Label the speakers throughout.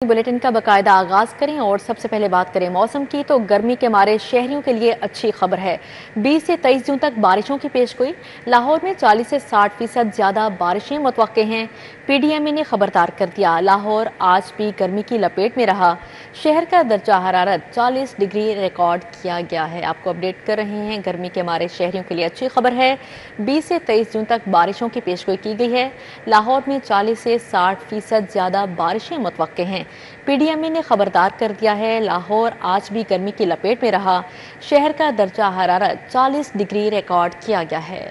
Speaker 1: Bulletin का बाकायदा आगाज करें और सबसे पहले बात करें मौसम की। तो गर्मी के मारे शहरियों के लिए अच्छी खबर है। 20 से 23 जून तक बारिशों की पेशगोई। लाहौर में 40 से 60% ज्यादा बारिशें मुतवक्के हैं। पीडीएमए ने खबरदार कर दिया, लाहौर आज भी गर्मी की लपेट में रहा। शहर का दर्जा हरारत 40 डिग्री रिकॉर्ड किया गया है। आपको अपडेट कर रहे हैं, गर्मी के मारे शहरियों के लिए अच्छी खबर है। 20 से 23 जून तक बारिशों की पेशगोई की गई है। लाहौर में 40 से 60% ज्यादा बारिशें मुतवक्के हैं। पीडीएमए ने खबरदार कर दिया है, लाहौर आज भी गर्मी की लपेट में रहा। शहर का दर्जा हरारत 40 डिग्री रिकॉर्ड किया गया है।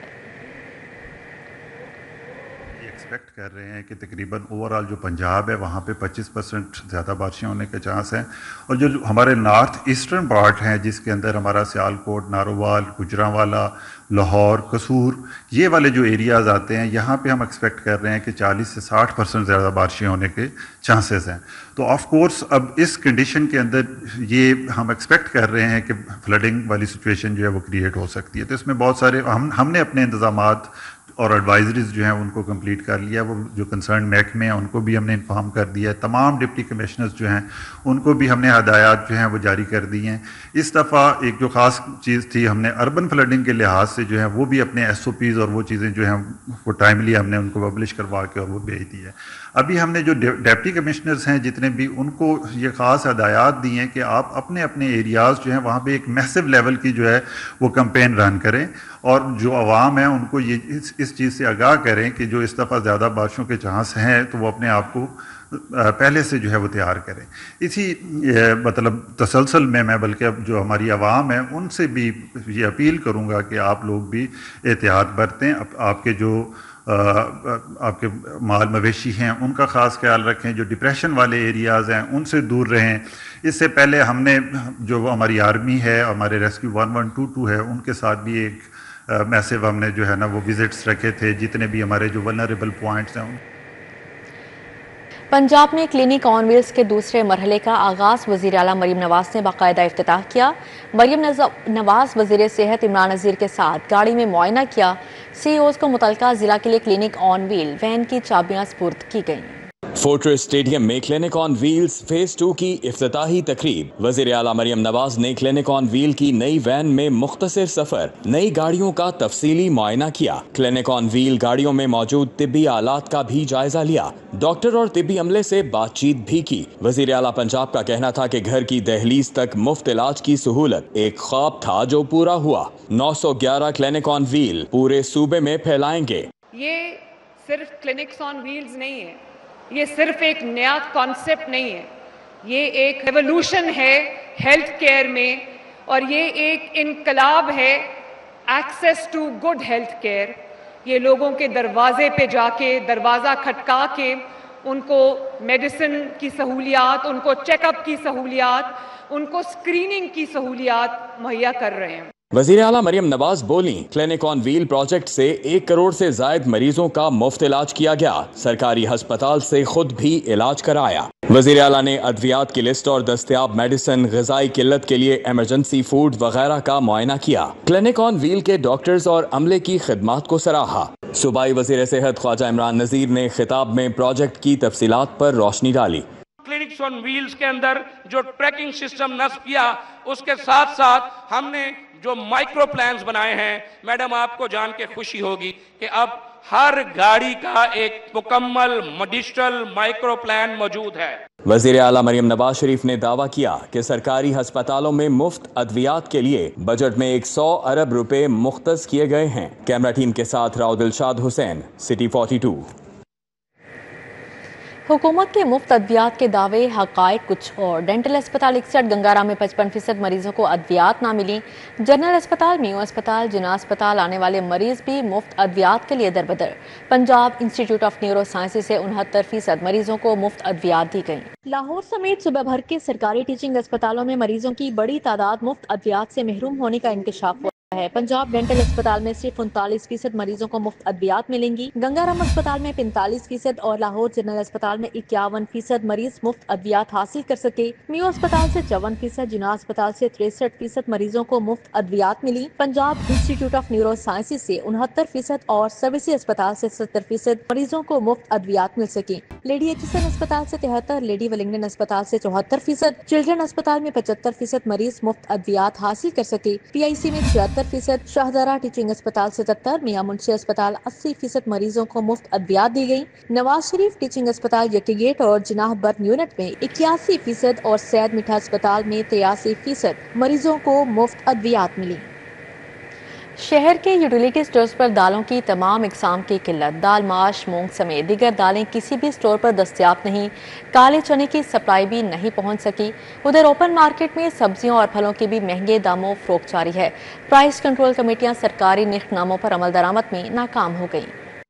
Speaker 2: एक्सपेक्ट कर रहे हैं कि तकरीबन ओवरऑल जो पंजाब है वहाँ पे 25% ज़्यादा बारिशें होने के चांस हैं, और जो हमारे नॉर्थ ईस्टर्न पार्ट हैं जिसके अंदर हमारा सियालकोट, नारोवाल, गुजरांवाला, लाहौर, कसूर, ये वाले जो एरियाज़ आते हैं, यहाँ पे हम एक्सपेक्ट कर रहे हैं कि 40 से 60% ज़्यादा बारिशें होने के चांसेस हैं। तो ऑफ कोर्स अब इस कंडीशन के अंदर ये हम एक्सपेक्ट कर रहे हैं कि फ्लडिंग वाली सिचुएशन जो है वो क्रिएट हो सकती है। तो इसमें बहुत सारे हमने अपने इंतजामात और एडवाइजरीज जो हैं उनको कंप्लीट कर लिया। वो जो कंसर्न महकमे हैं उनको भी हमने इन्फॉर्म कर दिया है। तमाम डिप्टी कमिश्नर्स जो हैं उनको भी हमने हदायत जो हैं वो जारी कर दी हैं। इस दफ़ा एक जो ख़ास चीज़ थी, हमने अर्बन फ्लडिंग के लिहाज से जो है वो भी अपने SOPs और वो चीज़ें जो हैं वो टाइमली हमने उनको पब्लिश करवा के और वो भेज दी है। अभी हमने जो डिप्टी कमिश्नर्स हैं जितने भी, उनको ये ख़ास हदायत दी हैं कि आप अपने अपने एरियाज़ जो हैं वहाँ पे एक मैसिव लेवल की जो है वो कैंपेन रन करें, और जो आवाम है उनको ये इस चीज़ से आगाह करें कि जो इस दफ़ा ज़्यादा बारिशों के चांस हैं तो वो अपने आप को पहले से जो है वो तैयार करें। इसी मतलब तसलसल में मैं बल्कि अब जो हमारी आवाम है उनसे भी ये अपील करूँगा कि आप लोग भी एहतियात बरतें। आपके जो आपके माल मवेशी हैं उनका ख़ास ख्याल रखें। जो डिप्रेशन वाले एरियाज़ हैं उनसे दूर रहें। इससे पहले हमने जो हमारी आर्मी है, हमारे रेस्क्यू 1122 है, उनके साथ भी एक मैसिव हमने जो है ना वो विजिट्स रखे थे, जितने भी हमारे जो वल्नरेबल पॉइंट्स हैं।
Speaker 1: पंजाब में क्लिनिक ऑन व्हील्स के दूसरे मरहले का आगाज वज़ीर आला मरीम नवाज ने बाकायदा इफ्तिताह किया। मरीम नवाज वज़ीर सेहत इमरान नज़ीर के साथ गाड़ी में मुआयना किया। CEOs को मुतलका जिला के लिए क्लिनिक ऑन व्हील वैन की चाबियां सुपुर्द की गईं।
Speaker 3: फोर्ट्रेस स्टेडियम में क्लिनिक ऑन व्हील्स फेज 2 की इफ्तिताही तकरीब। वज़ीर आला मरियम नवाज ने क्लिनिक ऑन व्हील की नई वैन में मुख्तसर सफर, नई गाड़ियों का तफसीली मुआयना किया। क्लिनिक ऑन व्हील गाड़ियों में मौजूद तिब्बी आलात का भी जायजा लिया। डॉक्टर और तिब्बी अमले से बातचीत भी की। वज़ीर आला पंजाब का कहना था कि घर की दहलीज तक मुफ्त इलाज की सहूलत एक ख्वाब था जो पूरा हुआ। 911 क्लिनिक ऑन व्हील पूरे सूबे में फैलाएंगे।
Speaker 4: ये सिर्फ क्लिनिक्स ऑन व्हील्स नहीं है, ये सिर्फ एक नया कॉन्सेप्ट नहीं है, ये एक रेवोल्यूशन है हेल्थ केयर में, और ये एक इनकलाब है access to good health care. ये लोगों के दरवाजे पे जाके, दरवाज़ा खटका के उनको मेडिसिन की सहूलियात, उनको चेकअप की सहूलियात, उनको स्क्रीनिंग की सहूलियात मुहैया कर रहे हैं।
Speaker 3: वज़ीर आला मरियम नवाज बोली, क्लिनिक ऑन व्हील प्रोजेक्ट से 1 करोड़ से जायद मरीजों का मुफ्त इलाज किया गया। सरकारी अस्पताल से खुद भी इलाज कराया। वज़ीर आला ने अद्वियात की लिस्ट और दस्तयाब मेडिसिन, ग़िज़ाई किल्लत के लिए इमरजेंसी फूड वगैरह का मुआयना किया। क्लिनिक ऑन व्हील के डॉक्टर्स और अमले की खिदमात को सराहा। सूबाई वज़ीर सेहत ख्वाजा इमरान नज़ीर ने खिताब में प्रोजेक्ट की तफसीलात पर रोशनी डाली।
Speaker 5: क्लिनिक्स ऑन व्हील्स के अंदर जो ट्रैकिंग सिस्टम नस्ब किया, उसके साथ साथ हमने जो माइक्रो प्लान्स बनाए हैं, मैडम आपको जान के खुशी होगी कि अब हर गाड़ी का एक मुकम्मल डिजिटल माइक्रो प्लान मौजूद है।
Speaker 3: वज़ीर आला मरियम नवाज शरीफ ने दावा किया कि सरकारी अस्पतालों में मुफ्त अद्वियात के लिए बजट में 100 अरब रुपए मुख्तस किए गए हैं। कैमरा टीम के साथ राव दिलशाद हुसैन, सिटी 42।
Speaker 1: हुकूमत के मुफ्त अद्वियात के दावे हकायक कुछ और। डेंटल अस्पताल 61 गंगारा में 55% मरीजों को अद्वियात ना मिली। जनरल अस्पताल, मियो अस्पताल, जिना अस्पताल आने वाले मरीज भी मुफ्त अद्वियात के लिए दरबदर। Punjab institute of neurosciences से 69% मरीजों को मुफ्त अद्वियात दी गई। लाहौर समेत सूबा भर के सरकारी टीचिंग अस्पतालों में मरीजों की बड़ी तादाद मुफ्त अद्वियात से महरूम होने का इंकशाफ हुआ। है। पंजाब डेंटल अस्पताल में सिर्फ 39% मरीजों को मुफ्त अद्वियात मिलेंगी। गंगाराम अस्पताल में 45% और लाहौर जनरल अस्पताल में 51% मरीज मुफ्त अद्वियात हासिल कर सके। मियो अस्पताल से 54%, जिना अस्पताल से 63% मरीजों को मुफ्त अद्वियात मिली। Punjab institute of neurosciences से 69% और सर्विसी अस्पताल से 70% मरीजों को मुफ्त अद्वियात मिल सके। लेडी एचिसन अस्पताल से 73%, लेडी वेलिंगटन अस्पताल से 74%, चिल्ड्रन अस्पताल में 75% मरीज मुफ्त अद्वियात हासिल कर सके। PIC में 76%, शाहदरा टीचिंग अस्पताल 77%, मियां मुंशी अस्पताल 80% मरीजों को मुफ्त अद्वियात दी गई। नवाज शरीफ टीचिंग अस्पताल यकीगेट और जिनाह बर्न यूनिट में 81% और सैयद मिठा अस्पताल में 83% मरीजों को मुफ्त अद्वियात मिली। शहर के यूटिलिटी स्टोर्स पर दालों की तमाम इकसाम की किल्लत। दाल, माश, मूंग समेत दीगर दालें किसी भी स्टोर पर दस्तयाब नहीं। काले चने की सप्लाई भी नहीं पहुंच सकी। उधर ओपन मार्केट में सब्जियों और फलों की भी महंगे दामों फरोख्त जारी है। प्राइस कंट्रोल कमेटियां सरकारी निर्खनामों पर अमल दरामद में नाकाम हो गईं।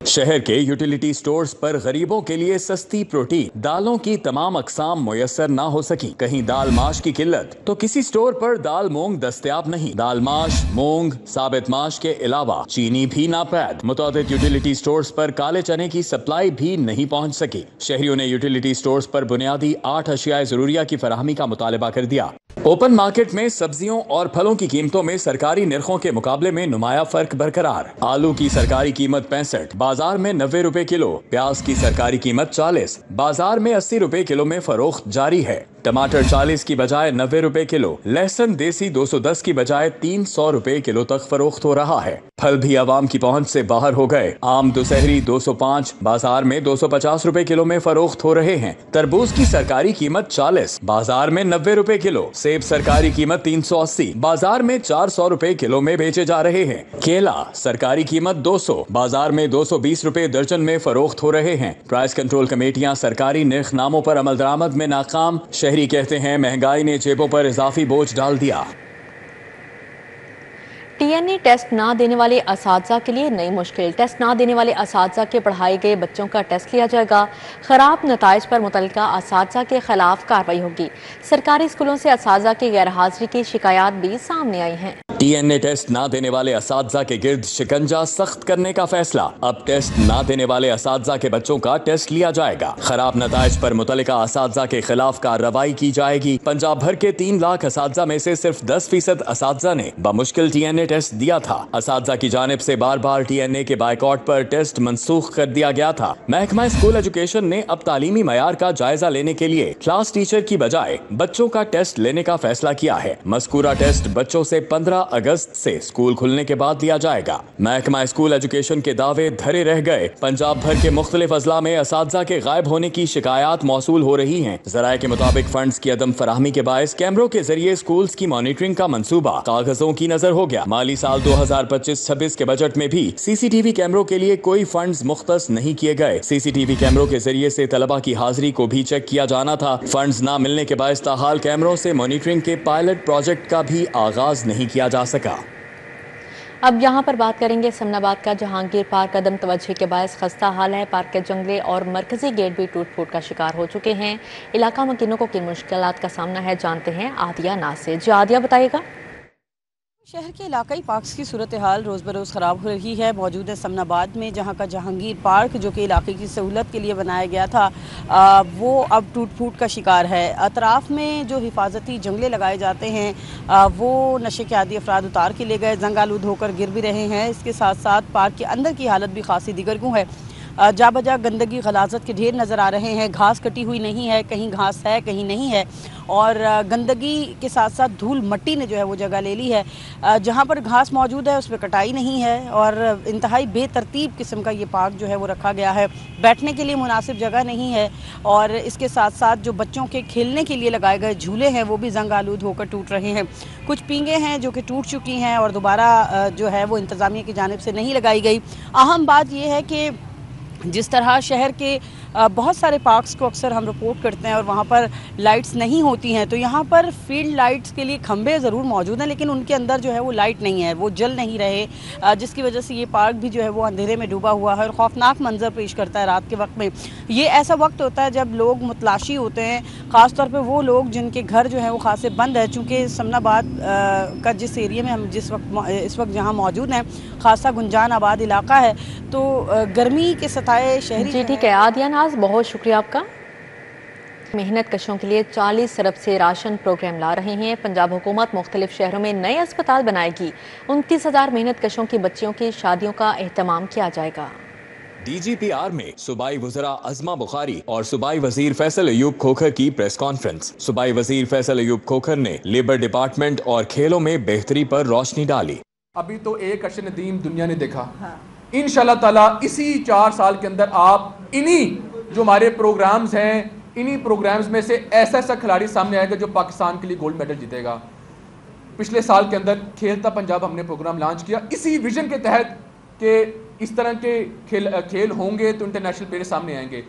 Speaker 3: शहर के यूटिलिटी स्टोर्स पर गरीबों के लिए सस्ती प्रोटीन दालों की तमाम अकसाम मुयस्सर ना हो सकी। कहीं दाल माश की किल्लत तो किसी स्टोर पर दाल मूंग दस्तयाब नहीं। दाल माश, मूंग, साबित माश के अलावा चीनी भी नापैद। मुतादिद यूटिलिटी स्टोर्स पर काले चने की सप्लाई भी नहीं पहुंच सकी। शहरियों ने यूटिलिटी स्टोर्स पर बुनियादी 8 अशियाए जरूरिया की फराहमी का मुतालबा कर दिया। ओपन मार्केट में सब्जियों और फलों की कीमतों में सरकारी निर्खों के मुकाबले में नुमाया फर्क बरकरार। आलू की सरकारी कीमत 65, बाजार में 90 रुपए किलो। प्याज की सरकारी कीमत 40, बाजार में 80 रुपए किलो में फरोख्त जारी है। टमाटर 40 की बजाय 90 रुपए किलो। लहसुन देसी 210 की बजाय 300 रुपए किलो तक फरोख्त हो रहा है। फल भी आवाम की पहुंच से बाहर हो गए। आम दुसहरी 205, बाजार में 250 रुपए किलो में फरोख्त हो रहे हैं। तरबूज की सरकारी कीमत 40, बाजार में 90 रुपए किलो। सेब सरकारी कीमत 380, बाजार में 400 रुपए किलो में बेचे जा रहे हैं। केला सरकारी कीमत 200, बाजार में 220 रुपए दर्जन में फरोख्त हो रहे हैं। प्राइस कंट्रोल कमेटियां सरकारी निर्खनामों पर अमल दरामद में नाकाम। शहरी कहते हैं महंगाई ने जेबों पर इजाफी बोझ डाल दिया।
Speaker 1: TNA टेस्ट ना देने वाले असातिज़ा के लिए नई मुश्किल। टेस्ट ना देने वाले असातिज़ा के पढ़ाए गए बच्चों का टेस्ट लिया जाएगा। खराब नताइज पर मुतल्लिका असातिज़ा के खिलाफ कार्रवाई होगी। सरकारी स्कूलों से असातिज़ा की गैर हाजिरी की शिकायत भी सामने आई हैं।
Speaker 3: TNA टेस्ट ना देने वाले असातिज़ा के गिर्द शिकंजा सख्त करने का फैसला। अब टेस्ट ना देने वाले असातिज़ा के बच्चों का टेस्ट लिया जाएगा। खराब नताइज पर मुतल्लिका असातिज़ा के खिलाफ कार्रवाई की जाएगी। पंजाब भर के 3 लाख असातिज़ा में से सिर्फ 10% असातिज़ा ने बमुश्किल TNA टेस्ट दिया था। असातिज़ा की जानिब से बार बार TNA के बायकॉट पर टेस्ट मनसूख कर दिया गया था। महकमा स्कूल एजुकेशन ने अब तालीमी मयार का जायजा लेने के लिए क्लास टीचर की बजाय बच्चों का टेस्ट लेने का फैसला किया है। मज़कूरा टेस्ट बच्चों से 15 अगस्त से स्कूल खुलने के बाद लिया जाएगा। महकमा स्कूल एजुकेशन के दावे धरे रह गए। पंजाब भर के मुख्तलिफ अजला में असातिज़ा के गायब होने की शिकायत मौसूल हो रही हैं। ज़राए के मुताबिक फंड्स की अदम फराहमी के बायस कैमरों के जरिए स्कूल्स की मॉनिटरिंग का मंसूबा कागजों की नजर हो गया। माली साल 2025-26 के बजट में भी CCTV कैमरों के लिए कोई फंड्स मुख्तस नहीं किए गए। CCTV कैमरों के जरिए से तलबा की हाजिरी को भी चेक किया जाना था। फंड्स न मिलने के बायस ताहाल कैमरों से मॉनिटरिंग के पायलट प्रोजेक्ट का भी आगाज नहीं किया जा सका।
Speaker 1: अब यहाँ पर बात करेंगे समनाबाद का। जहांगीर पार्क अदम तवज्जो के बायस खस्ता हाल है। पार्क के जंगले और मरकजी गेट भी टूट फूट का शिकार हो चुके हैं। इलाका मकीनों को किन मुश्किलात का सामना है, जानते हैं आदिया नाज से। जी आदिया, बताइएगा।
Speaker 6: शहर के इलाकाई पार्क्स की सूरत हाल रोज़ बरोज़ ख़राब हो रही है। मौजूद है समनाबाद में, जहाँ का जहांगीर पार्क जो कि इलाके की सहूलत के लिए बनाया गया था, वो अब टूट फूट का शिकार है। अतराफ़ में जो हिफाजती जंगले लगाए जाते हैं वो नशे के आदी अफराद उतार के ले गए, जंग आलूद होकर गिर भी रहे हैं। इसके साथ साथ पार्क के अंदर की हालत भी खासी दिगरगू है। जा बजा गंदगी गलाजत के ढेर नज़र आ रहे हैं। घास कटी हुई नहीं है, कहीं घास है कहीं नहीं है, और गंदगी के साथ साथ धूल मट्टी ने जो है वो जगह ले ली है। जहाँ पर घास मौजूद है उस पर कटाई नहीं है, और इंतहाई बेतरतीब किस्म का ये पार्क जो है वो रखा गया है। बैठने के लिए मुनासिब जगह नहीं है, और इसके साथ साथ जो बच्चों के खेलने के लिए लगाए गए झूले हैं वो भी जंग आलूद होकर टूट रहे हैं। कुछ पींगे हैं जो कि टूट चुकी हैं और दोबारा जो है वो इंतज़ामिया की जानिब से नहीं लगाई गई। अहम बात यह है कि जिस तरह शहर के بہت سارے پارکس کو اکثر ہم رپورٹ کرتے ہیں اور وہاں پر لائٹس نہیں ہوتی ہیں، تو یہاں پر فیلڈ لائٹس کے لیے کھمبے ضرور موجود ہیں لیکن ان کے اندر جو ہے وہ لائٹ نہیں ہے، وہ جل نہیں رہے، جس کی وجہ سے یہ پارک بھی جو ہے وہ اندھیرے میں ڈوبا ہوا ہے اور خوفناک منظر پیش کرتا ہے رات کے وقت میں۔ یہ ایسا وقت ہوتا ہے جب لوگ متلاشی ہوتے ہیں، خاص طور پہ وہ لوگ جن کے گھر جو ہیں وہ خاصے بند ہے، چونکہ سمن آباد کا جس ایریے میں ہم اس وقت جہاں موجود ہیں خاصا گنجان آباد علاقہ ہے، تو گرمی کے ستائے شہری
Speaker 1: جی ٹھیک ہے عادیہ ناز، بہت شکریہ آپ کا۔ محنت کشوں کے لیے 40 ارب سے راشن پروگرام لا رہے ہیں۔ پنجاب حکومت مختلف شہروں میں نئے اسپتال بنائے گی۔ 29,000 محنت کشوں کی بچیوں کی شادیوں کا اہتمام کیا جائے گا۔
Speaker 3: ڈی جی پی آر میں صوبائی وزراء عظمہ بخاری اور صوبائی وزیر فیصل ایوب کھوکھر کی پریس کانفرنس۔ صوبائی وزیر فیصل ایوب کھوکھر نے لیبر ڈپارٹمنٹ اور کھیلوں میں بہتری پر روشنی ڈالی۔
Speaker 7: ابھی تو ایک عرش ندیم دنیا نے دیکھا، انشاءاللہ تعالیٰ اسی 4 سال کے اندر آپ انہی جو ہمارے پروگرامز ہیں، انہی پروگرامز میں سے ایسا کھلاڑی سامنے آئے گا جو پاکستان کے لیے گولڈ میڈل جیتے گا۔ پچھلے سال کے اندر کھیلتا پنجاب ہم نے پروگرام لانچ کیا اسی ویژن کے تحت کہ اس طرح کے کھیل ہوں گے تو انٹرنیشنل پلیئر سامنے آئیں گے۔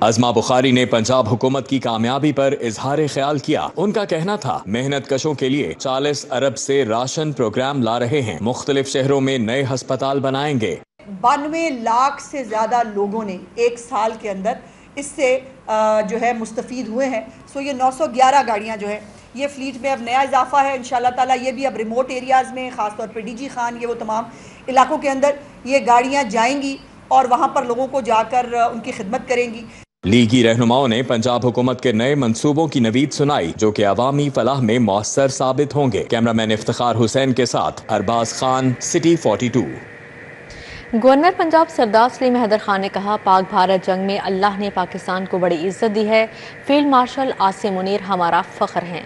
Speaker 3: عظمہ بخاری نے پنجاب حکومت کی کامیابی پر اظہار خیال کیا۔ ان کا کہنا تھا محنت کشوں کے لیے 40 ارب سے راشن پروگرام لا رہے ہیں، مختلف شہروں میں نئے ہسپتال بنائیں گے۔
Speaker 8: 92 لاکھ سے زیادہ لوگوں نے ایک سال کے اندر اس سے جو ہے مستفید ہوئے ہیں۔ سو یہ 911 گاڑیاں جو ہے یہ فلیٹ میں اب نیا اضافہ ہے انشاءاللہ تعالیٰ۔ یہ بھی اب ریموٹ ایریاز میں خاص طور پہ ڈی جی خان یہ وہ تمام علاقوں کے اندر یہ گاڑیاں جائیں گی اور وہاں پر لوگوں کو جا کر ان کی خدمت کریں گی۔
Speaker 3: لیگی رہنماؤں نے پنجاب حکومت کے نئے منصوبوں کی نوید سنائی جو کہ عوامی فلاح میں مؤثر ثابت ہوں گے۔ کیمرامین افتخار حسین کے ساتھ ارباز خان، سٹی 42۔
Speaker 1: گورنر پنجاب سردار سلیم حیدر خان نے کہا پاک بھارت جنگ میں اللہ نے پاکستان کو بڑی عزت دی ہے، فیلڈ مارشل عاصم منیر ہمارا فخر ہیں۔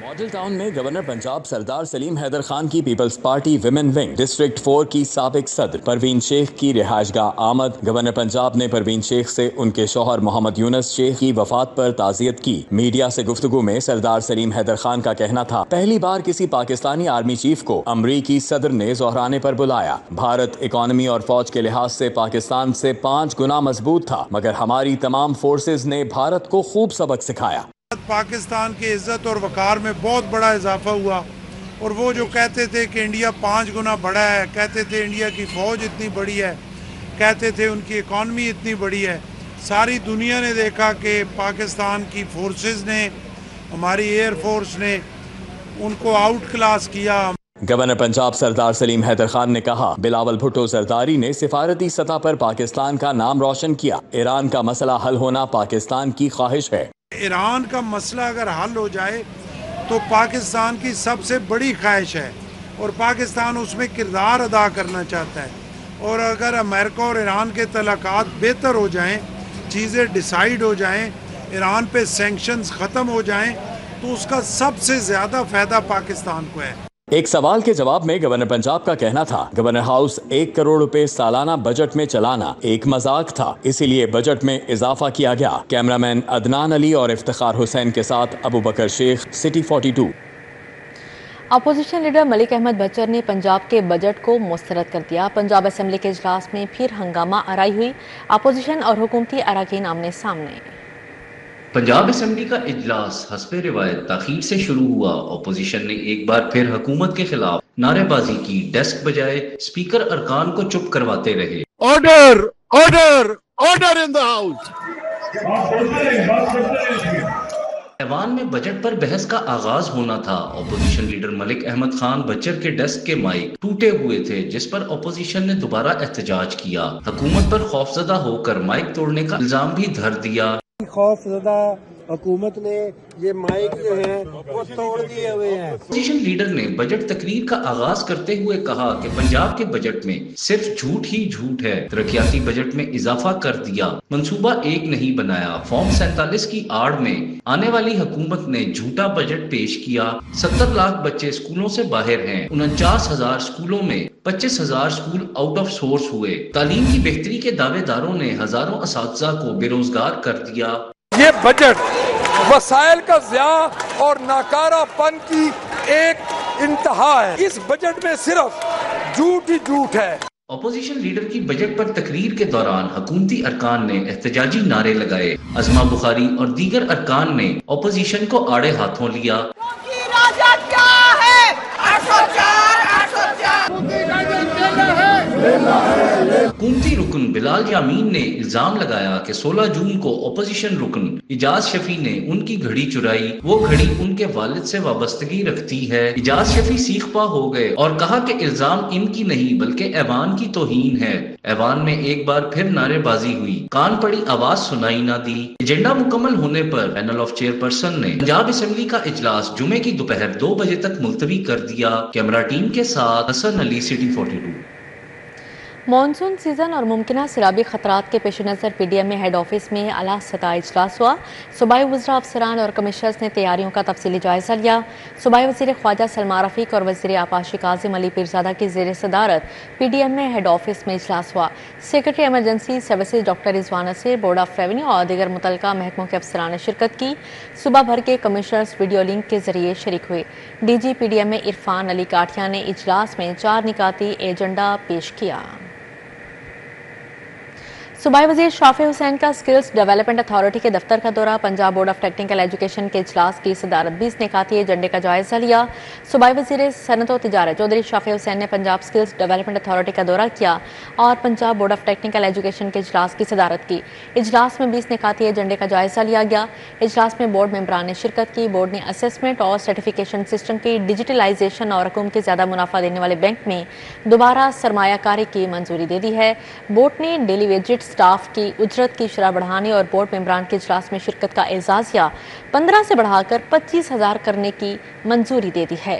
Speaker 3: ماڈل ٹاؤن میں گورنر پنجاب سردار سلیم حیدر خان کی Peoples Party women wing district 4 کی سابق صدر پروین شیخ کی رہائش گاہ آمد۔ گورنر پنجاب نے پروین شیخ سے ان کے شوہر محمد یونس شیخ کی وفات پر تعزیت کی۔ میڈیا سے گفتگو میں سردار سلیم حیدر خان کا کہنا تھا پہلی بار کسی پاکستانی آرمی چیف کو امریکی صدر نے ظہرانے پر بلایا۔ بھارت اکانومی اور فوج کے لحاظ سے پاکستان سے 5 گنا مضبوط تھا، مگر ہماری تمام فورسز نے بھارت کو خوب سبق سکھایا۔
Speaker 9: پاکستان کی عزت اور وقار میں بہت بڑا اضافہ ہوا، اور وہ جو کہتے تھے کہ انڈیا 5 گنا بڑا ہے، کہتے تھے انڈیا کی فوج اتنی بڑی ہے، کہتے تھے ان کی اکانومی اتنی بڑی ہے، ساری دنیا نے دیکھا کہ پاکستان کی فورسز نے، ہماری ایئر فورس نے ان کو آؤٹ کلاس کیا۔
Speaker 3: گورنر پنجاب سردار سلیم حیدر خان نے کہا بلاول بھٹو زرداری نے سفارتی سطح پر پاکستان کا نام روشن کیا۔ ایران کا مسئلہ حل ہونا پاکستان کی خواہش ہے۔
Speaker 9: ایران کا مسئلہ اگر حل ہو جائے تو پاکستان کی سب سے بڑی خواہش ہے، اور پاکستان اس میں کردار ادا کرنا چاہتا ہے، اور اگر امریکہ اور ایران کے تعلقات بہتر ہو جائیں، چیزیں ڈیسائیڈ ہو جائیں، ایران پہ سینکشنز ختم ہو جائیں، تو اس کا سب سے زیادہ فائدہ پاکستان کو ہے۔
Speaker 3: ایک سوال کے جواب میں گورنر پنجاب کا کہنا تھا گورنر ہاؤس 1 کروڑ روپے سالانہ بجٹ میں چلانا ایک مذاق تھا، اسی لیے بجٹ میں اضافہ کیا گیا۔ کیمرامین عدنان علی اور افتخار حسین کے ساتھ ابو بکر شیخ، city 42۔
Speaker 1: Opposition leader Malik Ahmad Butcher نے پنجاب کے بجٹ کو مسترد کر دیا۔ پنجاب اسمبلی کے اجلاس میں پھر ہنگامہ آرائی ہوئی، اپوزیشن اور حکومتی اراکین آمنے سامنے۔
Speaker 10: پنجاب اسمبلی کا اجلاس حسب روایت تاخیر سے شروع ہوا۔ اپوزیشن نے ایک بار پھر حکومت کے خلاف نعرے بازی کی، ڈیسک بجائے اسپیکر ارکان کو چپ کرواتے رہے۔
Speaker 9: Order order order in the house.
Speaker 10: ایوان میں بجٹ پر بحث کا آغاز ہونا تھا۔ Opposition leader Malik Ahmad Khan Butcher کے ڈیسک کے مائک ٹوٹے ہوئے تھے، جس پر اپوزیشن نے دوبارہ احتجاج کیا۔ حکومت پر خوفزدہ ہو کر مائک توڑنے کا الزام بھی دھر دیا۔
Speaker 11: خوف زدہ حکومت نے یہ مائک جو ہیں وہ توڑ دیے ہوئے ہیں۔
Speaker 10: اپوزیشن لیڈر نے بجٹ تقریر کا آغاز کرتے ہوئے کہا کہ پنجاب کے بجٹ میں صرف جھوٹ ہی جھوٹ ہے، ترقیاتی بجٹ میں اضافہ کر دیا، منصوبہ ایک نہیں بنایا۔ فارم 47 کی آڑ میں آنے والی حکومت نے جھوٹا بجٹ پیش کیا۔ 70 لاکھ بچے اسکولوں سے باہر ہیں، 49,000 اسکولوں میں 25,000 اسکول آؤٹ آف سورس ہوئے۔ تعلیم کی بہتری کے دعوے داروں نے ہزاروں اساتذہ کو بے روزگار کر دیا۔
Speaker 7: یہ بجٹ وسائل کا ضیاع اور ناکارہ پن کی ایک انتہا ہے۔ اس بجٹ میں صرف جھوٹ ہی جھوٹ ہے۔
Speaker 10: اپوزیشن لیڈر کی بجٹ پر تقریر کے دوران حکومتی ارکان نے احتجاجی نعرے لگائے. ازما بخاری اور دیگر ارکان نے اپوزیشن کو آڑے ہاتھوں لیا. حکومتی رکن بلال یامین نے الزام لگایا کہ 16 جون کو اپوزیشن رکن اجاز شفیع نے ان کی گھڑی چرائی. وہ گھڑی ان کے والد سے وابستگی رکھتی ہے. اجاز شفیع سیخ پا ہو گئے اور کہا کہ الزام ان کی نہیں بلکہ ایوان کی توہین ہے. ایوان میں ایک بار پھر نعرے بازی ہوئی. کان پڑی آواز سنائی نہ دی. ایجنڈا مکمل ہونے پر پینل آف چیئرپرسن نے پنجاب اسمبلی کا اجلاس جمعے کی دوپہر 2 بجے تک ملتوی کر دیا. کیمرہ ٹیم کے ساتھ Hasan Ali, city 42.
Speaker 1: Monsoon season اور ممکنہ سیلابی خطرات کے پیش نظر پی ڈی ایم میں ہیڈ آفس میں اعلیٰ سطح اجلاس ہوا. صوبائی وزراء، افسران اور کمشنرز نے تیاریوں کا تفصیلی جائزہ لیا. صوبائی وزیر خواجہ سلمان رفیق اور وزیر آباشی کاظم علی پیرزادہ کی زیر صدارت پی ڈی ایم میں ہیڈ آفس میں اجلاس ہوا. Secretary emergency services doctor Rizwan Naseer, board of revenue اور دیگر متعلقہ محکموں کے افسران نے شرکت کی. صوبہ بھر کے کمشنرز ویڈیو لنک کے ذریعے شریک ہوئے. D G P D M میں عرفان علی کاٹھیا نے اجلاس میں 4 نکاتی ایجنڈا پیش کیا. صوبائی وزیر شافع حسین کا سکلز ڈیولپمنٹ اتھارٹی کے دفتر کا دورہ. Punjab board of technical education کے اجلاس کی صدارت. 20 نکاتی ایجنڈے کا جائزہ لیا. صوبائی وزیر صنعت و تجارت چودھری شافع حسین نے پنجاب سکلز ڈیولپمنٹ اتھارٹی کا دورہ کیا اور Punjab board of technical education کے اجلاس کی صدارت کی. اجلاس میں 20 نکاتی ایجنڈے کا جائزہ لیا گیا. اجلاس میں بورڈ ممبران نے شرکت کی. بورڈ نے اسسمنٹ اور سرٹیفیکیشن سسٹم کی ڈیجیٹلائزیشن اور حکومت کے زیادہ منافع دینے والے بینک میں دوبارہ سرمایہ کاری کی منظوری دے دی ہے. بورڈ نے ڈیلی ویجٹ سٹاف کی اجرت کی شرح بڑھانے اور بورڈ ممبران کے اجلاس میں شرکت کا اعزازیہ 15 سے بڑھا کر 25,000 کرنے کی منظوری دے دی ہے.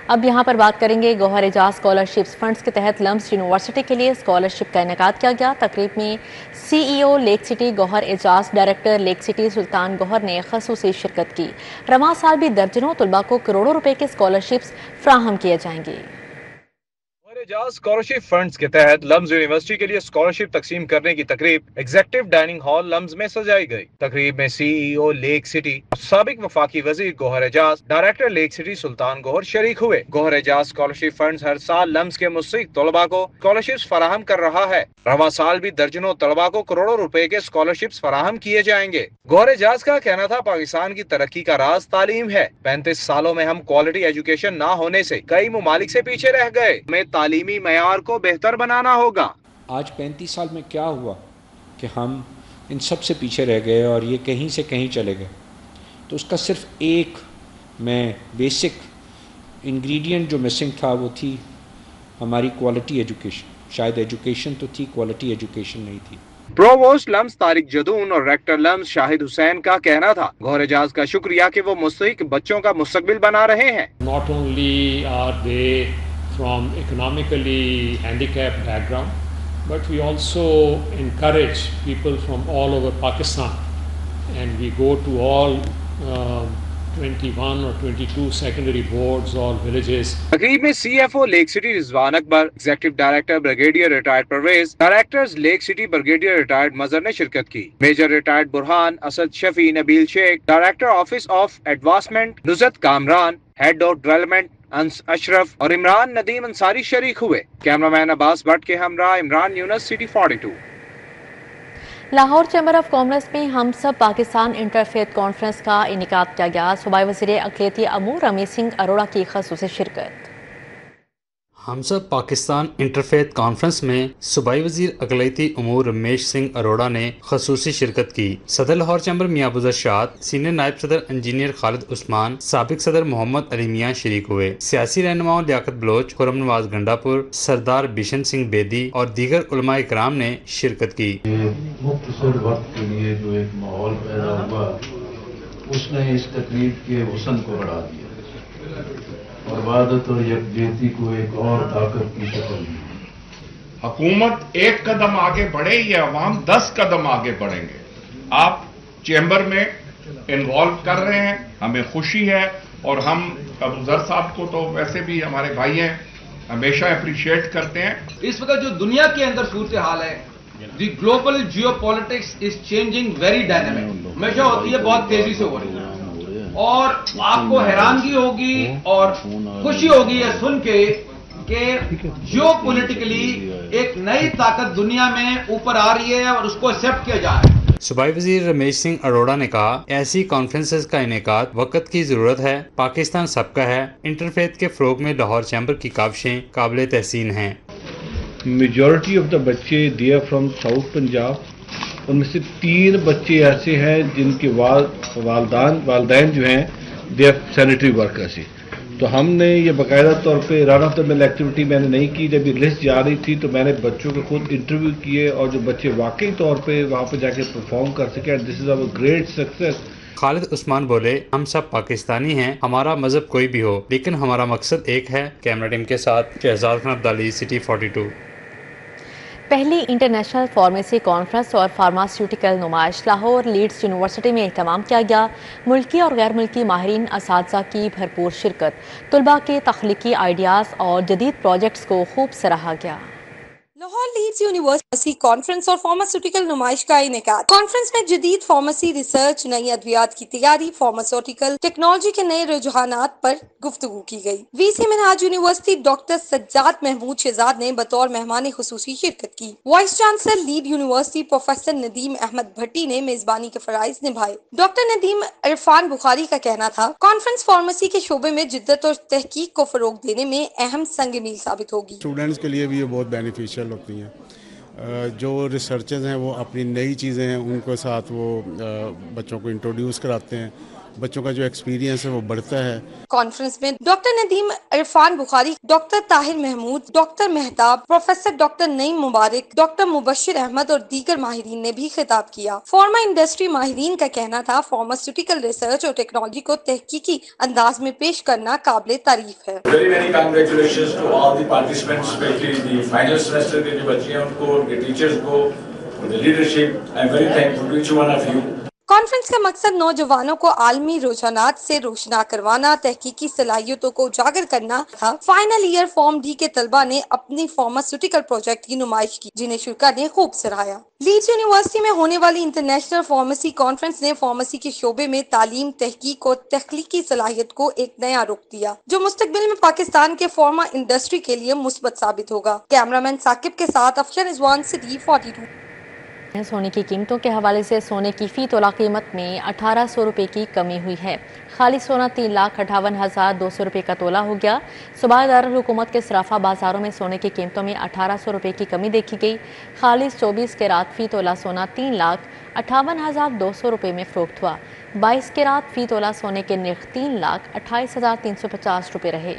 Speaker 1: اب یہاں پر بات کریں گے گوہر اعجاز اسکالرشپس فنڈز کے تحت لمز یونیورسٹی کے لیے اسکالرشپ کا انعقاد کیا گیا. تقریب میں سی ای او لیک سٹی گوہر اعجاز ڈائریکٹر لیک سٹی سلطان گوہر نے خصوصی شرکت کی. رواں سال بھی درجنوں طلباء کو کروڑوں روپے کے اسکالرشپس فراہم کیے جائیں گے.
Speaker 12: اعجاز اسکالرشپ فنڈز کے تحت لمز یونیورسٹی کے لیے اسکالرشپ تقسیم کرنے کی تقریب ایگزیکٹو ڈائننگ ہال لمز میں سجائی گئی. تقریب میں سی ای او لیک سٹی سابق وفاقی وزیر گوہر اعجاز ڈائریکٹر لیک سٹی سلطان گوہر شریک ہوئے. گوہر اعجاز اسکالرشپ فنڈز ہر سال لمز کے مستحق طلباء کو اسکالرشپس فراہم کر رہا ہے. رواں سال بھی درجنوں طلباء کو کروڑوں روپے کے اسکالرشپس فراہم کیے جائیں گے. گوہر اعجاز کا کہنا تھا پاکستان کی ترقی کا راز تعلیم ہے. 35 سالوں میں ہم کوالٹی ایجوکیشن نہ ہونے سے کئی ممالک سے پیچھے رہ گئے. ہمیں تعلیمی معیار کو بہتر بنانا ہوگا.
Speaker 13: آج 35 سال میں کیا ہوا کہ ہم ان سب سے پیچھے رہ گئے اور یہ کہیں سے کہیں چلے گئے. تو اس کا صرف ایک میں بیسک انگریڈینٹ جو مسنگ تھا وہ تھی ہماری کوالٹی ایجوکیشن. شاید ایجوکیشن تو تھی، کوالٹی ایجوکیشن نہیں تھی.
Speaker 12: پروووسٹ لمز طارق جدون اور ریکٹر لمز شاہد حسین کا کہنا تھا گوہر اعجاز کا شکریہ کہ وہ مستحق بچوں کا مستقبل بنا رہے ہیں.
Speaker 14: Not only are they from economically handicapped background, but we also encourage people from all over Pakistan, and we go to all 21 or 22 secondary boards, all villages.
Speaker 12: تقریب میں C F O Lake City Rizwan Akbar, executive director brigadier retired Pervaiz, directors Lake City brigadier retired Mazhar نے شرکت کی. Major retired Burhan, Asad Shafi, Nabeel Sheikh, director office of advancement Nusrat Kamran, head of development Anas Ashraf اور عمران ندیم انصاری شریک ہوئے. Cameraman عباس بٹ کے ہمراہ Imran Younis, city 42.
Speaker 1: Lahore chamber of commerce میں ہم سب پاکستان انٹرفیتھ کانفرنس کا انعقاد کیا گیا. صوبائی وزیر اقلیتی امور رمیش سنگھ اروڑہ کی خصوصی شرکت.
Speaker 15: ہم سب پاکستان انٹرفیتھ کانفرنس میں صوبائی وزیر اقلیتی امور رمیش سنگھ اروڑہ نے خصوصی شرکت کی. صدر لاہور چیمبر میاں ابو ذر شاد، سینئر نائب صدر انجینئر خالد عثمان، سابق صدر محمد علی میاں شریک ہوئے. سیاسی رہنماؤں لیاقت بلوچ، خرم نواز گنڈا پور، سردار بشن سنگھ بیدی اور دیگر علماء کرام نے شرکت کی.
Speaker 16: مختصر وقت کے لیے جو ایک ماحول پیدا ہوا اس نے اس تقریب کے حسن کو بڑھا دیا اور وحدت اور یکجہتی کو ایک اور طاقت کی شکل دی.
Speaker 17: حکومت ایک قدم آگے بڑھے یا عوام 10 قدم آگے بڑھیں گے. آپ چیمبر میں انوالو کر رہے ہیں، ہمیں خوشی ہے اور ہم ابو ذر صاحب کو تو ویسے بھی ہمارے بھائی ہیں، ہمیشہ اپریشیٹ کرتے ہیں.
Speaker 18: اس وقت جو دنیا کے اندر صورتحال ہے، the global geopolitics is changing very dynamic, ہمیشہ ہوتی ہے، بہت تیزی سے ہو رہی ہے. اور آپ کو حیرانگی ہوگی اور خوشی ہوگی یہ سن کے کہ जियो पॉलिटिकली एक नई ताकत दुनिया में ऊपर आ रही है और उसको एक्सेप्ट किया जा रहा है।
Speaker 15: सूबाई वजीर रमेश सिंह अरोड़ा ने कहा, ऐसी कॉन्फ्रेंसेस का इनेकाद वक्त की जरूरत है। पाकिस्तान सबका है। इंटरफेथ के फरोग में लाहौर चैम्बर की काविशें काबिल तहसीन हैं।
Speaker 16: मेजॉरिटी ऑफ द बच्चे they are from South Punjab, उनमें से 3 बच्चे ऐसे हैं जिनके वालदैन जो हैं दे आर सैनिटरी वर्कर्स ही। तो हमने ये बाकायदा तौर पे run of the mill activity मैंने नहीं की, जब ये लिस्ट जा रही थी तो मैंने बच्चों को खुद इंटरव्यू किए और जो बच्चे वाकई तौर पे वहाँ पे जाके परफॉर्म कर सके, and this is our great success.
Speaker 15: Khalid Usman बोले, हम सब पाकिस्तानी हैं, हमारा मजहब कोई भी हो, लेकिन हमारा मकसद एक है। कैमरा टीम के साथ शहजाद खान अब्दाली, सिटी 42।
Speaker 1: पहली इंटरनेशनल फार्मेसी कॉन्फ्रेंस और फार्मास्यूटिकल नुमाइश लाहौर लीड्स यूनिवर्सिटी में एहतमाम किया गया। मुल्की और गैर मुल्की माहिरीन असातिज़ा की भरपूर शिरकत, तलबा के तख्लीकी आइडियाज़ और जदीद प्रोजेक्ट्स को खूब सराहा गया।
Speaker 19: लाहौर लीड्स यूनिवर्सिटी कॉन्फ्रेंस और फार्मास्यूटिकल नुमाइश का इनेकाद। कॉन्फ्रेंस में जदीद फार्मेसी रिसर्च, नई अद्वियात की तैयारी, फार्मास्यूटिकल टेक्नोलॉजी के नए रुझानात पर गुफ्तगू की गई। VC Minhaj university doctor Sajjad Mahmood Shahzad ने बतौर मेहमान खुसूसी शिरकत की। Vice chancellor lead university professor Nadeem Ahmad Bhatti ने मेजबानी के फराइज निभाए। डॉक्टर नदीम इरफान बुखारी का कहना था, कॉन्फ्रेंस फार्मेसी के शोबे में जिद्दत और तहकीक को फरोग देने में अहम संग मील साबित होगी।
Speaker 20: स्टूडेंट्स के लिए भी ये बहुत बेनिफिशियल होती हैं। जो रिसर्चर्स हैं वो अपनी नई चीज़ें हैं उनको साथ वो बच्चों को इंट्रोड्यूस कराते हैं, बच्चों का जो एक्सपीरियंस है वो बढ़ता है।
Speaker 19: कॉन्फ्रेंस में doctor Nadeem Irfan Bukhari, doctor Tahir Mahmood, doctor Mehtab, professor doctor Naeem Mubarak, doctor Mubashir Ahmad और दीगर माहिरीन ने भी खिताब किया। फार्मा इंडस्ट्री माहिरीन का कहना था, फार्मास्यूटिकल रिसर्च और टेक्नोलॉजी को तहकीकी अंदाज में पेश करना काबिल तारीफ है।
Speaker 21: Very congratulations to all the participants, especially the final semester के जो बच्चे हैं उनको, उनके टीचर्स को, the leadership. I'm very thankful to each one of you.
Speaker 19: Conference का मकसद नौजवानों को आलमी रुझानात से रोशना करवाना, तहकीकी सलाहियतों को उजागर करना था। फाइनल ईयर फॉर्म डी के तलबा ने अपनी फार्मास्यूटिकल प्रोजेक्ट की नुमाइश की, जिन्हें शुरा ने खूब सराहा। लीड्स यूनिवर्सिटी में होने वाली इंटरनेशनल फार्मेसी कॉन्फ्रेंस ने फार्मेसी के शोबे में तालीम, तहकीक और तख्लीकी सलाहियत को एक नया रुख दिया, जो मुस्तकबिल में पाकिस्तान के फार्मा इंडस्ट्री के लिए मुस्बत साबित होगा। कैमरामैन साकिब के साथ अफशर रिजवान, सिटी 42।
Speaker 1: सोने की कीमतों के हवाले से सोने की फी तोला कीमत में 1800 रुपये की कमी हुई है। खाली सोना 3,58,200 रुपये का तोला हो गया। सूबाई दारुल हुकूमत के सराफा बाजारों में सोने की कीमतों में 1800 रुपये की कमी देखी गई। खालिस 24 के रात फी तोला सोना 3,58,200 रुपये में फरोख्त हुआ। 22 के रात फी तोला सोने के निर्ख 3,28,350 रुपये रहे।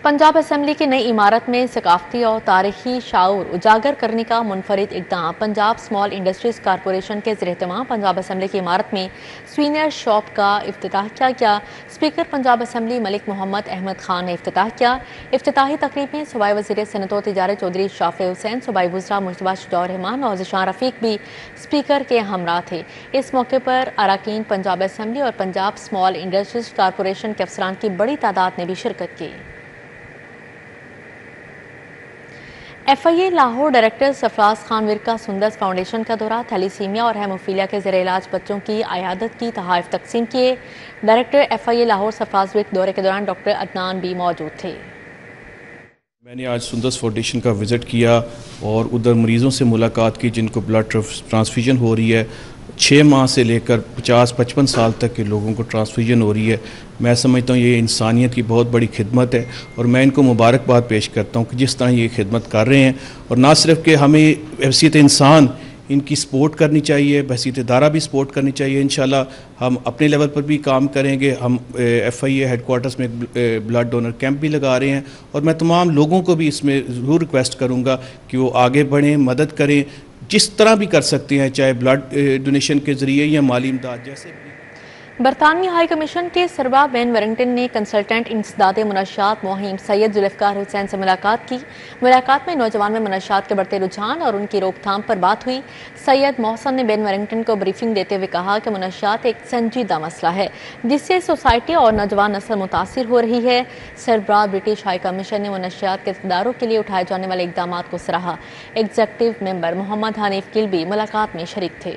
Speaker 1: पंजाब असेंबली की नई इमारत में सकाफती और तारीखी शाऊर उजागर करने का मुनफरिद इक़दाम। पंजाब स्मॉल इंडस्ट्रीज कारपोरेशन के ज़ेर-ए-एहतमाम पंजाब असेंबली की इमारत में स्वीनियर शॉप का इफ्तिताह किया गया। स्पीकर पंजाब असेंबली मलिक मोहम्मद अहमद खान ने इफ्तिताह किया। इफ्तिताही तकरीब में सूबाई वज़ीर सनअत व तिजारत चौधरी शाफी हुसैन, सूबाई वज़रा मुश्तबा शुजा रहमान और ज़िशान रफ़ीक भी स्पीकर के हमरा थे। इस मौके पर अरकान पंजाब असेंबली और पंजाब स्मॉल इंडस्ट्रीज कारपोरेशन के अफसरान की बड़ी तादाद ने भी शिरकत की। FIA Lahore director Sarfraz Khan Virk Sundus foundation का दौरा। थैलीसीमिया और हेमोफीलिया के ज़ेर इलाज बच्चों की आयादत की तहाइफ तकसीम किए। डायरेक्टर FIA लाहौर सरफराज विरक दौरे के दौरान डॉक्टर अदनान भी मौजूद थे।
Speaker 22: मैंने आज सुंदस फाउंडेशन का विज़िट किया और उधर मरीज़ों से मुलाकात की जिनको ब्लड ट्रांसफ्यूजन हो रही है। 6 माह से लेकर 50-55 साल तक के लोगों को ट्रांसफ्यूजन हो रही है। मैं समझता हूँ ये इंसानियत की बहुत बड़ी खिदमत है और मैं इनको मुबारकबाद पेश करता हूँ कि जिस तरह ये खिदमत कर रहे हैं। और ना सिर्फ कि हमें हैसियत इंसान इनकी सपोर्ट करनी चाहिए, हैसियत इदारा भी सपोर्ट करनी चाहिए। इंशाल्लाह हम अपने लेवल पर भी काम करेंगे। हम FIA हेडक्वार्टर्स में ब्लड डोनर कैंप भी लगा रहे हैं और मैं तमाम लोगों को भी इसमें ज़रूर रिक्वेस्ट करूँगा कि वो आगे बढ़ें, मदद करें, जिस तरह भी कर सकते हैं, चाहे ब्लड डोनेशन के ज़रिए या माली इमदाद जैसे।
Speaker 1: बरतानवी हाई कमीशन के सरबराह बेन वेरिंगटन ने कंसल्टेंट इंसदाद मुनशियात मुहिम सैयद जुल्फ़िकार हुसैन से मुलाकात की। मुलाकात में नौजवान में मुनशियात के बढ़ते रुझान और उनकी रोकथाम पर बात हुई। सैयद मोहसन ने बेन वेरिंगटन को ब्रीफिंग देते हुए कहा कि मुनशियात एक संजीदा मसला है जिससे सोसाइटी और नौजवान नस्ल मुतासिर हो रही है। सरबराह ब्रिटिश हाई कमीशन ने मुनशियात के इक़दारों के लिए उठाए जाने वाले इक़दामात को सराहा। एग्जीक्यूटिव मेंबर मोहम्मद हनीफ गिल भी मुलाकात में शरीक थे।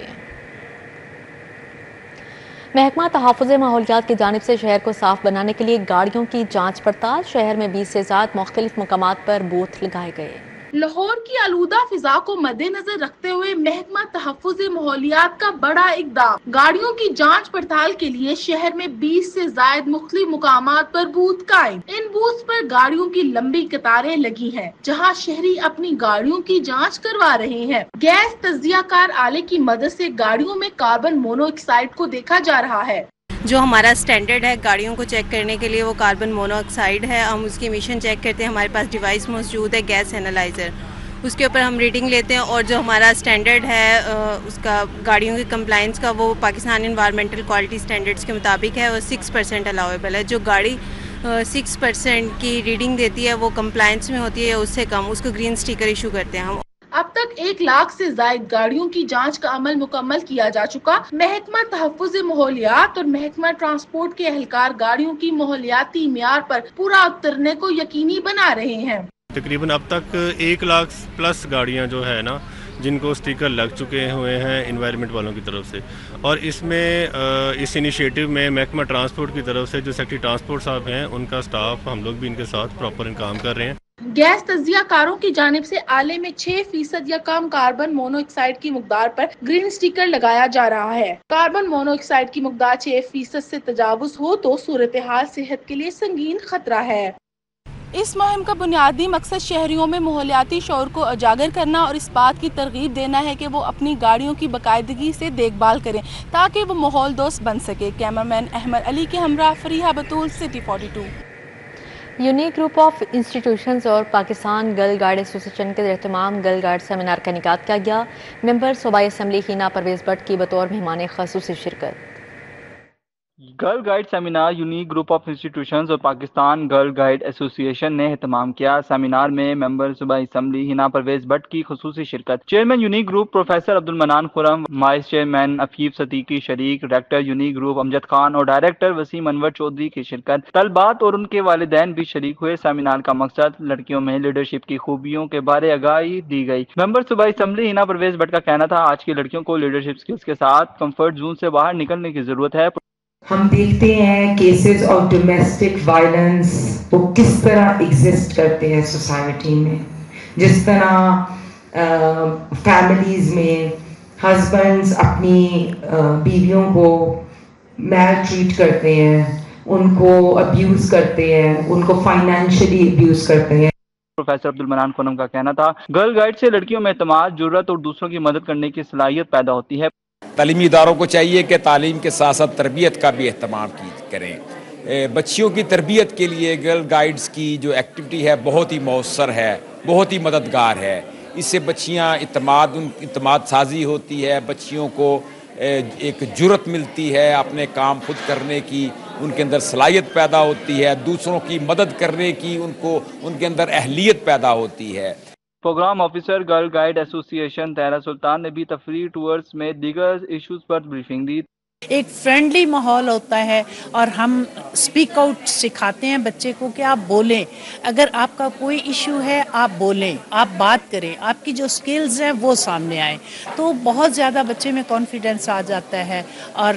Speaker 1: محکمہ تحفظ ماحولیات کی جانب سے شہر کو صاف بنانے کے لیے گاڑیوں کی جانچ پڑتال، شہر میں 20 سے زائد مختلف مقامات پر بوتھ لگائے گئے۔
Speaker 2: لاہور کی آلودہ فضا کو مد نظر رکھتے ہوئے محکمہ تحفظ ماحولیات کا بڑا اقدام، گاڑیوں کی جانچ پڑتال کے لیے شہر میں 20 سے زائد مختلف مقامات پر بوتھ قائم۔ ان بوتھ پر گاڑیوں کی لمبی قطاریں لگی ہیں، جہاں شہری اپنی گاڑیوں کی جانچ کروا رہے ہیں۔ گیس تجزیہ کار آلے کی مدد سے گاڑیوں میں کاربن مونو آکسائڈ کو دیکھا جا رہا ہے۔
Speaker 4: جو ہمارا سٹینڈرڈ ہے گاڑیوں کو چیک کرنے کے لیے وہ کاربن مونو آکسائڈ ہے، ہم اس کی ایمیشن چیک کرتے ہیں، ہمارے پاس ڈیوائس موجود ہے گیس اینالائزر، اس کے اوپر ہم ریڈنگ لیتے ہیں، اور جو ہمارا سٹینڈرڈ ہے اس کا گاڑیوں کی کمپلائنس کا وہ پاکستان انوائرمنٹل کوالٹی سٹینڈرڈز کے مطابق ہے، وہ 6% الاؤیبل ہے۔ جو گاڑی 6% کی ریڈنگ دیتی ہے وہ کمپلائنس میں ہوتی ہے یا اس سے کم، اس کو گرین سٹیکر ایشو کرتے ہیں ہم۔
Speaker 2: اب تک 1 لاکھ سے زائد گاڑیوں کی جانچ کا عمل مکمل کیا جا چکا۔ محکمہ تحفظ ماحولیات اور محکمہ ٹرانسپورٹ کے اہلکار گاڑیوں کی ماحولیاتی معیار پر پورا اترنے کو یقینی بنا رہے ہیں۔
Speaker 23: تقریباً اب تک 1 لاکھ پلس گاڑیاں جو ہے نا جن کو سٹیکر لگ چکے ہوئے ہیں انوائرمنٹ والوں کی طرف سے، اور اس میں اس انیشیٹو میں محکمہ ٹرانسپورٹ کی طرف سے جو سیکٹری ٹرانسپورٹ صاحب ہیں ان کا سٹاف، ہم لوگ بھی ان کے ساتھ پراپر کام کر رہے ہیں۔
Speaker 2: گیس تجزیہ کاروں کی جانب سے آلے میں 6% یا کم کاربن مونو آکسائڈ کی مقدار پر گرین سٹیکر لگایا جا رہا ہے۔ کاربن مونو آکسائڈ کی مقدار 6% سے تجاوز ہو تو صورتحال صحت کے لیے سنگین خطرہ ہے۔ اس مہم کا بنیادی مقصد شہریوں میں ماحولیاتی شعور کو اجاگر کرنا اور اس بات کی ترغیب دینا ہے کہ وہ اپنی گاڑیوں کی باقاعدگی سے دیکھ بھال کریں تاکہ وہ ماحول دوست بن سکے۔ کیمرمین احمد علی کے ہمراہ Fariha Batool, city 42۔
Speaker 1: Unique group of institutions اور پاکستان گرل گائیڈ ایسوسی ایشن کے اہتمام گرل گائیڈ سیمینار کا انعقاد کیا گیا۔ ممبر صوبائی اسمبلی ہینا پرویز بٹ کی بطور مہمان خصوصی شرکت۔
Speaker 24: Girl guide seminar unique group of institutions اور پاکستان گرل گائیڈ ایسوسی ایشن نے اہتمام کیا۔ سیمینار میں ممبر صوبائی اسمبلی ہینا پرویز بٹ کی خصوصی شرکت۔ Chairman unique group professor Abdul Mannan Khurram, vice chairman Afif Siddiqui شریک، director unique group Amjad Khan اور ڈائریکٹر وسیم انور چودھری کی شرکت۔ طلبات اور ان کے والدین بھی شریک ہوئے۔ سیمینار کا مقصد لڑکیوں میں لیڈرشپ کی خوبیوں کے بارے آگاہی دی گئی۔ ممبر صوبائی اسمبلی ہینا پرویز بٹ کا کہنا تھا آج کی لڑکیوں کو لیڈرشپ سکلز کے ساتھ کمفرٹ زون سے باہر نکلنے کی ضرورت ہے۔
Speaker 25: ہم دیکھتے ہیں کیسز آف ڈومیسٹک وائلنس وہ کس طرح ایگزسٹ کرتے ہیں سوسائٹی میں، جس طرح فیملیز میں ہسبینڈز اپنی بیویوں کو میل ٹریٹ کرتے ہیں، ان کو ابیوز کرتے ہیں، ان کو فائنینشلی ابیوز کرتے ہیں۔
Speaker 24: پروفیسر عبدالمنان خنم کا کہنا تھا گرل گائیڈ سے لڑکیوں میں اعتماد، جرأت اور دوسروں کی مدد کرنے کی صلاحیت پیدا ہوتی ہے۔
Speaker 26: تعلیمی اداروں کو چاہیے کہ تعلیم کے ساتھ ساتھ تربیت کا بھی اہتمام کریں۔ بچیوں کی تربیت کے لیے گرل گائیڈز کی جو ایکٹیویٹی ہے بہت ہی مؤثر ہے، بہت ہی مددگار ہے۔ اس سے بچیاں اعتماد سازی ہوتی ہے، بچیوں کو ایک جرأت ملتی ہے اپنے کام خود کرنے کی، ان کے اندر صلاحیت پیدا ہوتی ہے، دوسروں کی مدد کرنے کی ان کے اندر اہلیت پیدا ہوتی ہے۔
Speaker 24: پروگرام آفیسر گرل گائیڈ ایسوسی ایشن طاہرہ سلطان نے بھی تفریحی ٹورز میں دیگر ایشوز پر بریفنگ دی۔
Speaker 27: ایک فرینڈلی ماحول ہوتا ہے اور ہم سپیک آؤٹ سکھاتے ہیں بچے کو کہ آپ بولیں، اگر آپ کا کوئی ایشو ہے آپ بولیں، آپ بات کریں، آپ کی جو سکلز ہیں وہ سامنے آئیں، تو بہت زیادہ بچے میں کانفیڈنس آ جاتا ہے اور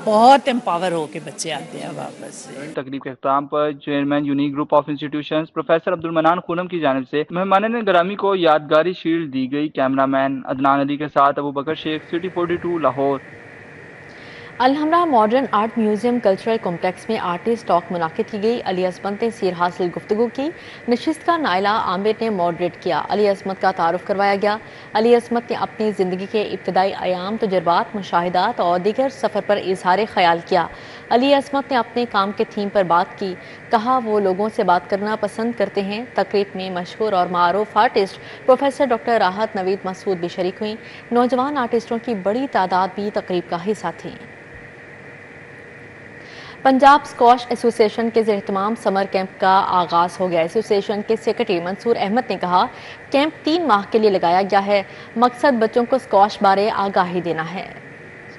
Speaker 27: بہت امپاور ہو کے بچے آتے ہیں واپس سے۔
Speaker 24: تقریب کے اختتام پر chairman unique group of institutions professor Abdul Mannan Khurram کی جانب سے مہمانان گرامی کو یادگاری شیلڈ دی گئی۔ کیمرامین عدنان علی کے ساتھ ابو بکر شیخ، city 42 Lahore.
Speaker 1: Alhamra modern art museum cultural complex میں آرٹسٹ ٹاک منعقد کی گئی۔ علی عصمت نے سیر حاصل گفتگو کی۔ نشست کا نائلہ عامر نے ماڈریٹ کیا۔ علی عصمت کا تعارف کروایا گیا۔ علی عصمت نے اپنی زندگی کے ابتدائی ایام، تجربات، مشاہدات اور دیگر سفر پر اظہار خیال کیا۔ علی عصمت نے اپنے کام کے تھیم پر بات کی، کہا وہ لوگوں سے بات کرنا پسند کرتے ہیں۔ تقریب میں مشہور اور معروف آرٹسٹ پروفیسر ڈاکٹر راحت نوید مسعود بھی شریک ہوئیں۔ نوجوان آرٹسٹوں کی بڑی تعداد بھی تقریب کا حصہ تھی۔ پنجاب اسکواش ایسوسی ایشن کے زیر اہتمام سمر کیمپ کا آغاز ہو گیا۔ ایسوسی ایشن کے سیکرٹری منصور احمد نے کہا کیمپ 3 ماہ کے لیے لگایا گیا ہے، مقصد بچوں کو اسکواش بارے آگاہی دینا ہے۔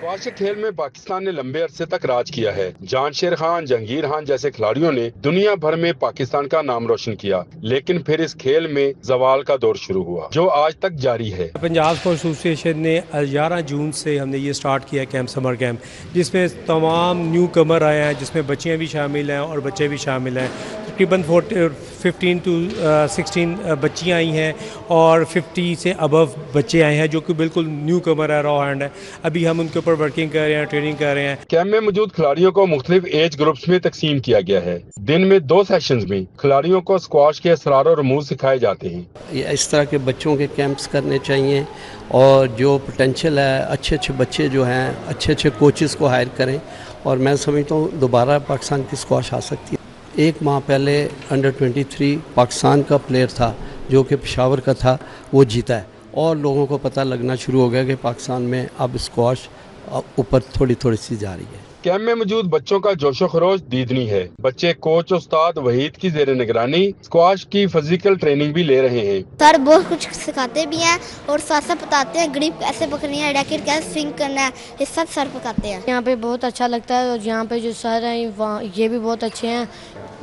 Speaker 3: स्क्वाश के खेल में पाकिस्तान ने लंबे अरसे तक राज किया है। जानशेर खान, जहांगीर खान जैसे खिलाड़ियों ने दुनिया भर में पाकिस्तान का नाम रोशन किया, लेकिन फिर इस खेल में जवाल का दौर शुरू हुआ जो आज तक जारी है।
Speaker 5: पंजाब स्पोर्ट्स एसोसिएशन ने 11 जून से हमने ये स्टार्ट किया कैंप, समर कैंप, जिसमें तमाम न्यू कमर आए हैं, जिसमें बच्चियाँ भी शामिल हैं और बच्चे भी शामिल हैं। तकरीबन 15 to 16 बच्चियाँ आई हैं और 50 से अबव बच्चे आए हैं जो कि बिल्कुल न्यू कमर है, रॉ हैंड है। अभी हम उनके ऊपर वर्किंग कर रहे हैं, ट्रेनिंग कर रहे हैं।
Speaker 3: कैंप में मौजूद खिलाड़ियों को मुख्तलिफ एज ग्रुप्स में तकसीम किया गया है। दिन में 2 सेशंस में खिलाड़ियों को स्क्वाश के असरार और रमूज सिखाए जाते हैं।
Speaker 6: इस तरह के बच्चों के कैंप्स करने चाहिए और जो पोटेंशियल है, अच्छे अच्छे बच्चे जो हैं, अच्छे कोचेस को हायर करें और मैं समझता हूँ दोबारा पाकिस्तान की स्क्वाश आ सकती है। 1 माह पहले अंडर 23 पाकिस्तान का प्लेयर था जो कि पेशावर का था, वो जीता है और लोगों को पता लगना शुरू हो गया कि पाकिस्तान में अब स्क्वाश ऊपर थोड़ी थोड़ी सी जा रही है।
Speaker 3: कैंप में मौजूद बच्चों का जोशो खरोश दीदनी है। बच्चे कोच उस्ताद वहीद की जेर निगरानी स्क्वाश की फिजिकल ट्रेनिंग भी ले रहे हैं।
Speaker 7: सर बहुत कुछ सिखाते भी हैं और साथ साथ बताते हैं ग्रिप कैसे पकड़नी है, रैकेट कैसे स्विंग करना है, ये सब सर पकाते हैं।
Speaker 8: यहाँ पे बहुत अच्छा लगता है और यहाँ पे जो सर हैं ये भी बहुत अच्छे हैं।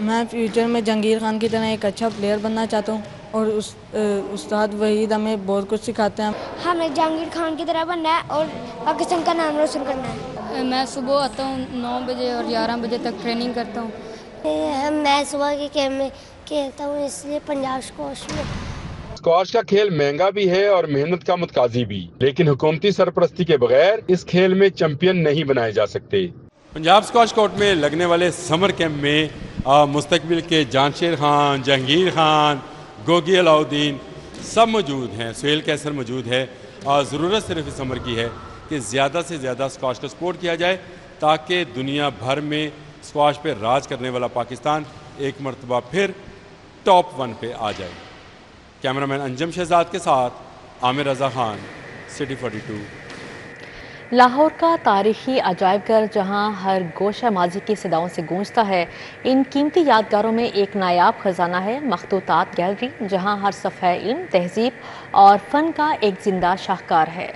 Speaker 8: मैं फ्यूचर में जहांगीर खान की तरह एक अच्छा प्लेयर बनना चाहता हूँ और उस्ताद वहीद हमें बहुत कुछ सिखाते हैं।
Speaker 7: हमें जहांगीर खान की तरह बनना है और पाकिस्तान का नाम रोशन करना है।
Speaker 8: मैं सुबह आता हूँ 9 बजे और 11 बजे तक ट्रेनिंग करता हूँ।
Speaker 7: मैं सुबह के कैंप में खेलता हूँ, इसलिए पंजाब स्क्वाश में।
Speaker 3: स्क्वाश का खेल महंगा भी है और मेहनत का मुतकाजी भी, लेकिन हुकूमती सरपरस्ती के बगैर इस खेल में चैंपियन नहीं बनाए जा सकते।
Speaker 9: पंजाब स्क्वाश कोर्ट में लगने वाले समर कैंप में मुस्तकबिल के जानशेर खान, जहांगीर खान, गोगी अलाउद्दीन सब मौजूद हैं, सुहेल कैसर मौजूद है। और ज़रूरत सिर्फ इस समर की है कि ज़्यादा से ज़्यादा स्क्वाश को सपोर्ट किया जाए ताकि दुनिया भर में स्क्वाश पे राज करने वाला पाकिस्तान एक मरतबा फिर टॉप 1 पे आ जाए। कैमरामैन अंजम शहजाद के साथ आमिर रज़ा खान, सिटी 42।
Speaker 1: लाहौर का तारीखी अजायबघर जहां हर गोशा माजी की सदाओं से गूंजता है, इन कीमती यादगारों में एक नायाब खजाना है मखतूतात गैलरी, जहां हर सफ़े इल्म, तहजीब और फ़न का एक जिंदा शाहकार है।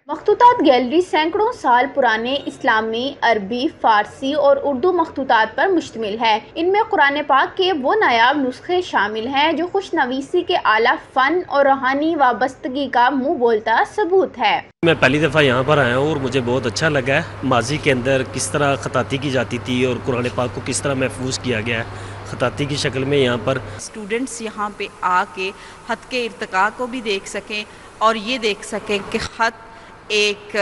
Speaker 11: मखतूतात गैलरी सैकड़ों साल पुराने इस्लामी, अरबी, फारसी और उर्दू मखतूतात पर मुश्तमिल है। इनमें कुरान पाक के वो नायाब नुस्खे शामिल हैं जो खुशनवीसी के आला फ़न और रूहानी वाबस्तगी का मुँह बोलता सबूत है।
Speaker 28: मैं पहली दफ़ा यहाँ पर आया हूँ और मुझे बहुत अच्छा लगा है। माजी के अंदर किस तरह खताती की जाती थी और कुरान पाक को किस तरह महफूज किया गया है खताती की शक्ल में। यहाँ पर
Speaker 29: स्टूडेंट्स यहाँ पे आके ख़त के इर्तिका को भी देख सकें और ये देख सकें कि ख़त एक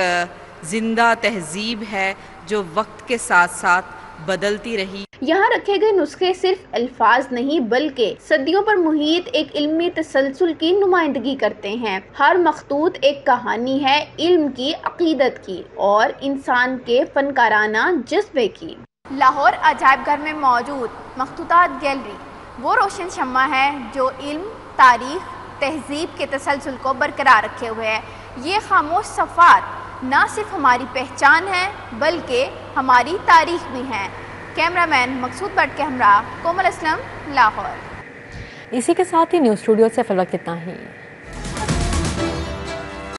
Speaker 29: जिंदा तहजीब है जो वक्त के साथ साथ बदलती रही।
Speaker 11: यहाँ रखे गए नुस्खे सिर्फ अल्फाज नहीं बल्कि सदियों पर मुहित एक इल्मी तसलसल की नुमाइंदगी करते हैं। हर मखतूत एक कहानी है इल्म की, अकीदत की और इंसान के फनकाराना जज्बे की। लाहौर अजायबघर में मौजूद मखतूतात गैलरी वो रोशन शम्मा है जो इल्म, तारीख, तहजीब के तसलसल को बरकरार रखे हुए है। ये खामोश सफ़ात न सिर्फ हमारी पहचान है बल्कि हमारी तारीख भी है। कैमरामैन मकसूद भट्ट के हमरा कोमल असलम, लाहौर।
Speaker 1: इसी के साथ ही न्यूज़ स्टूडियो से फिलहाल इतना ही।